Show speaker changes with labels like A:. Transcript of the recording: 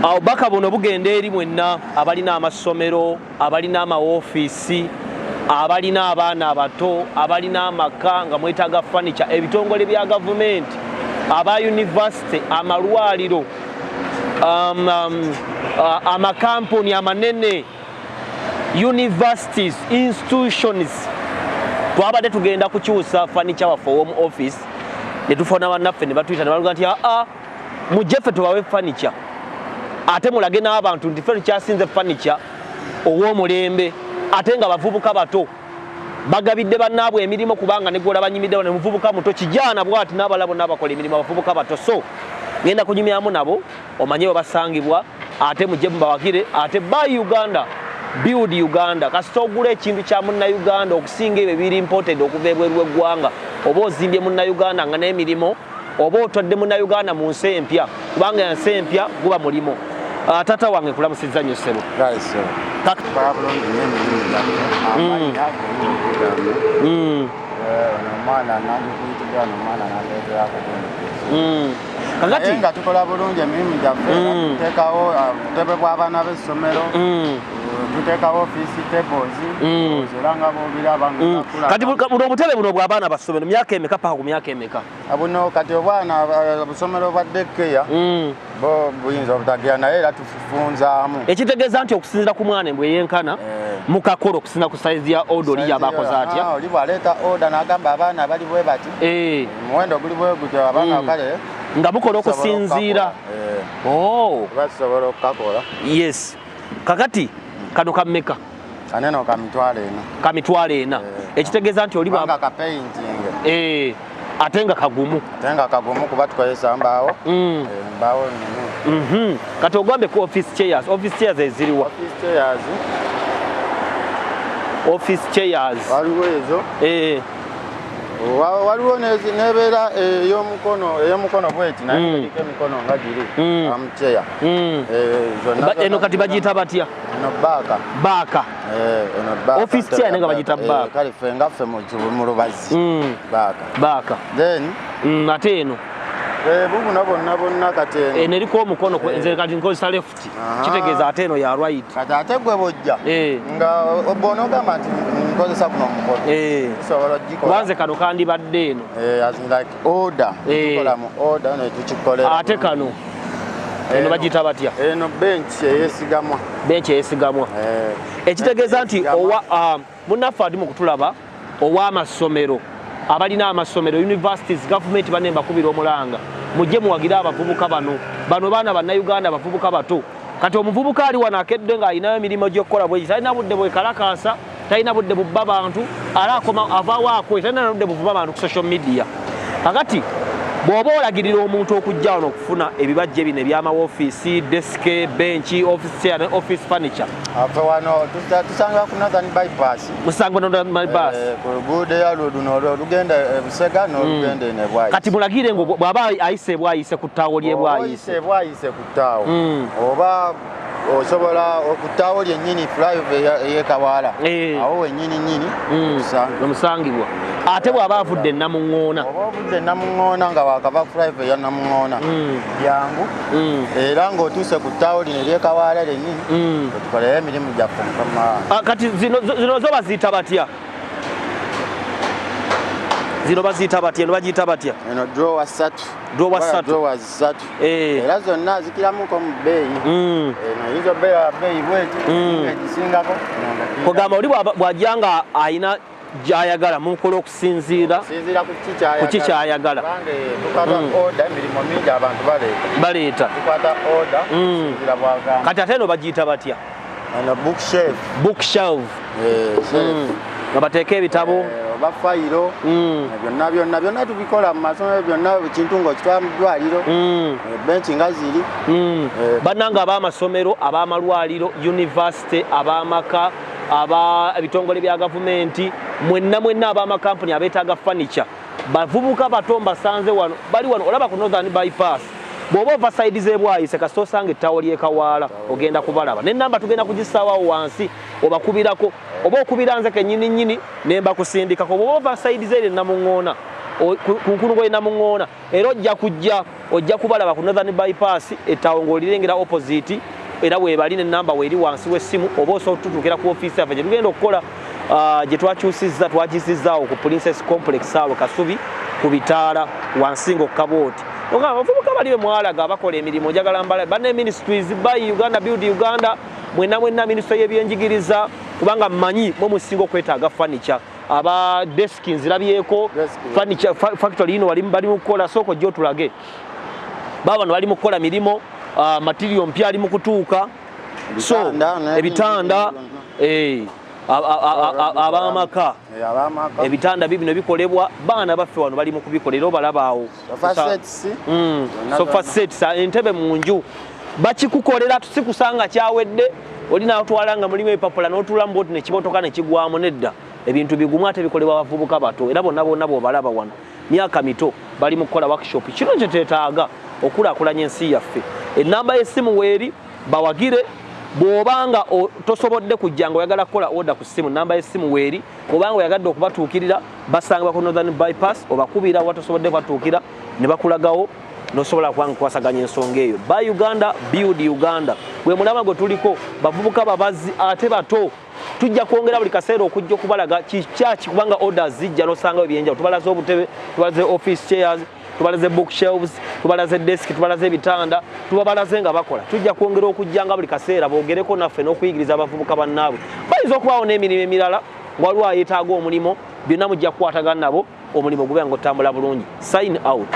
A: Awo baka buno bugenda eri mwenna abalina amasomero, abalina amawofiisi, abalina abaana abato, abalina amaka nga mwetaaga furniture, ebitongole bya gavumenti, aba university, amalwaliro, amakampuni amanene, universities, institutions. Twabadde tugenda kukyusa furniture waffe home office ne tufona bannaffe ne batuyita ne baluga nti mujje ffe tubawe furniture ate mulage n'abantu nti ffe tukyasinze furniture ow'omulembe ate nga bavubuka bato bagabidde bannaabwe emirimu kubanga ne gwola banyimiddewo ne muvubuka muto kijaana bw'ati n'abalabo n'abakola emirimu abavubuka bato. So ngenda kunyumyamu nabo omanye basangibwa ate mujje mubawagire ate buy Uganda build Uganda. Kasita ogula ekintu kya munna Uganda okusinga ebyo biri imported okuva ebweru w'eggwanga oba ozimbye munna Uganda nga n'emirimu oba otodde munna Uganda mu nsi empya kubanga ensi empya guba mulimo. Tata wange kulamusizza nnyo ssebo.
B: Kakati nga tukola bulungi emirimu gyaffe tuteekawo obutebe bw'abaana b'essomero tuteekawo office tables era nga bw'obiraba nga kakula.
A: Kati buno obutebe buno bw'abaana bassomero myaka emeka paka ku myaka emeka?
B: Buno kati obwana obusomero bwa daycare bo buyinza obutagira naye era tufunzaamu.
A: Ekitegeeza nti okusinziira ku mwana embwe yenkana mu kakolo okusinziira ku size ya order oli yabakoze atya?
B: Oli bw'aleeta order n'agamba abaana bali bwe bati muwendo guli bwe gutyo abaana kale
A: nga bukola okusinziira.
B: Basobola okukakola.
A: Yes. Kakati kano kameka?
B: Kaneno ka mitwalo ena.
A: Ka mitwalo ena. Ekitegeeza nti oli
B: bwanga ka painting.
A: Ate nga kagumu.
B: Ate nga kagumu kuba tukozesa mbaawo. Mbaawo nnene.
A: Kati ogambe ku office chairs. Office chairs eziriwa?
B: Office chairs.
A: Office chairs.
B: Waliwo ezo. Waliwo nebeera ey'omukono bweti naye eriko emikono nga giri amucheya.
A: Eno kati bagiyita batya?
B: Eno baaka.
A: Baaka.
B: Eno baaka.
A: Office chair nenga bagiyita baaka.
B: Kale ffe nga ffe mu lubazi. Baaka.
A: Baaka.
B: Then
A: ate eno
B: bubuno bonna kati
A: eno eriko omukono nze kati nkozesa left kitegeeza ate eno ya right.
B: Kati ate gwe bojja nga bw'onoogamba nti nkozesa guno omukono tusobola ogikola.
A: Kubanze kano kandibadde eno
B: as like order tukola mu order ne tukikolera.
A: Ate kano eno bagiyita batya?
B: Eno bench eyeesigamwa.
A: Bench eyeesigamwa. Ekitegeeza nti munnaffe ali mu kutulaba ow'amasomero abalina amasomero universities government banne mbakubira omulanga mujje muwagira abavubuka bano baana bannayuganda abavubuka bato. Kati omuvubuka ali wano akedde ng'alinayo emirimu gy'okukola bweki talina budde bwekalakaasa talina budde bubba bantu alaakoma avaawo akwe talina budde buvuba abantu ku social media. Kakati bw'oba olagirira omuntu okujja wano okufuna ebibajje bino eby'amawofiisi desk bench office chair ne office furniture
B: ate wano tusanga ku Northern bypass.
A: Musanga Northern bypass
B: ku luguudo ya luduno olugenda Busega n'olugenda ene Bwayise.
A: Kati mulagire ngo bw'aba ayise Bwayise ku ttaawo lye Bwayise.
B: Bwayise ku ttaawo oba osobola okutaawo lyennyini flyover ey'Ekawaala awo wennyini
A: omusangibwa. Ate bw'aba avudde Namuŋŋoona
B: oba ovudde Namuŋŋoona nga wakava flyover ya Namuŋŋoona byangu era ng'otuuse ku ttaawo lino ery'Ekawaala lyennyini tukolera emirimu gyaffe.
A: Kati zino zo baziyita batya? Zino baziyita batya? Eno bagiyita batya?
B: Eno drawer ssatu.
A: Drawer
B: ssatu. Era zonna zikiramuko mu bbeeyi. Eno izo bbeeyi bweti egisingako.
A: Kugamba oli bw'ajja nga ayina gy'ayagala mukola okusinziira ku ki kyayagala.
B: Tukwata order emirimu mingi abantu
A: baleeta.
B: Tukwata order kusinziira bw'agamba.
A: Kati ate eno bagiyita batya?
B: Eno bookshelf.
A: Bookshelf. Nga bateeka ebitabo
B: oba fayiro byonna tubikola mu masomero byonna kintu ng'okitwala mu ddwaliro benchi nga ziri.
A: Bannanga ab'amasomero ab'amalwaliro university ab'amaka ebitongole bya gavumenti mwenna ab'amakampuni abeetaaga furniture bavubuka bato mbasanze wano bali wano olaba ku Northern bypass. Bw'oba ova side z'e Bwayise kasita osanga ettaawo ly'Ekawaala ogenda kubalaba n'ennamba tugenda kugisaawawo wansi obakubirako oba okubira nze kennyini ne mbakusindikako. Bw'oba ova side z'eryo Namuŋŋoona ku nkungo ina mungona era ojja kubalaba ku Northern bypass etawo ng'olirengera opposite era weebali ne namba weeri wansi w'essimu oba osobola okututuukira ku ofiisi yaffe gye tugenda okukola gye twakisizaawo ku Princess Complex awo Kasubi ku bitaala wansi ng'okukabooti oga abavubuka bali be mwalaga abakola emirimu njagala mbala banne ministries by Uganda Build Uganda mwenna minisitule y'ebyenjigiriza kubanga mmanyi mwe musinga okwetaaga furniture aba desk nzirabyeko furniture factory ino bali mu kukola soko jjo tulage baba no bali mu kukola mirimo material mpya ali mu kutuuka so ebitanda abamaka ebitanda bibino bikolebwa baana baffe wano bali mu kubikolera obalabaawo sofa sets entebe mu nju bakikukolera tusikusanga kyawedde olina otwalanga mulimu epapula n'otula mboti nekimotoka nekigwamu nedda ebintu bigumu ate bikolebwa abavubuka bato era bonna bw'obalaba wano myaka mito bali mu kukola workshop kino kye teetaaga okulaakulanya ensi yaffe ennamba y'essimu weeri bawagire bw'obanga tosobodde kujja nga oyagala kukola order ku ssimu namba y'essimu weeri obanga oyagadde okubatuukirira basanga ku Northern bypass obakubira watosobodde kubatuukira ne bakulagawo nosobola kwasaganya ensonga eyo by Uganda Build Uganda gwe mulama gwe tuliko bavubuka babazi ate bato tujja kwongera buli kaseera okujja okubalaga kikyaki kubanga orders zijja nosanga ebyenjawulo tubalaze obutebe tubalaze office chairs tubalaze bookshelves tubalaze desk tubalaze ebitanda tubabalaze nga bakola tujja kwongera okujja nga buli kaseera boogereko naffe n'okuyigiriza abavubuka bannaabwe bayinza okubaawo n'emirimu emirala waliwo ayetaaga omulimo byonna mujja kukwatagana nabo omulimu gube nga otambula bulungi sign out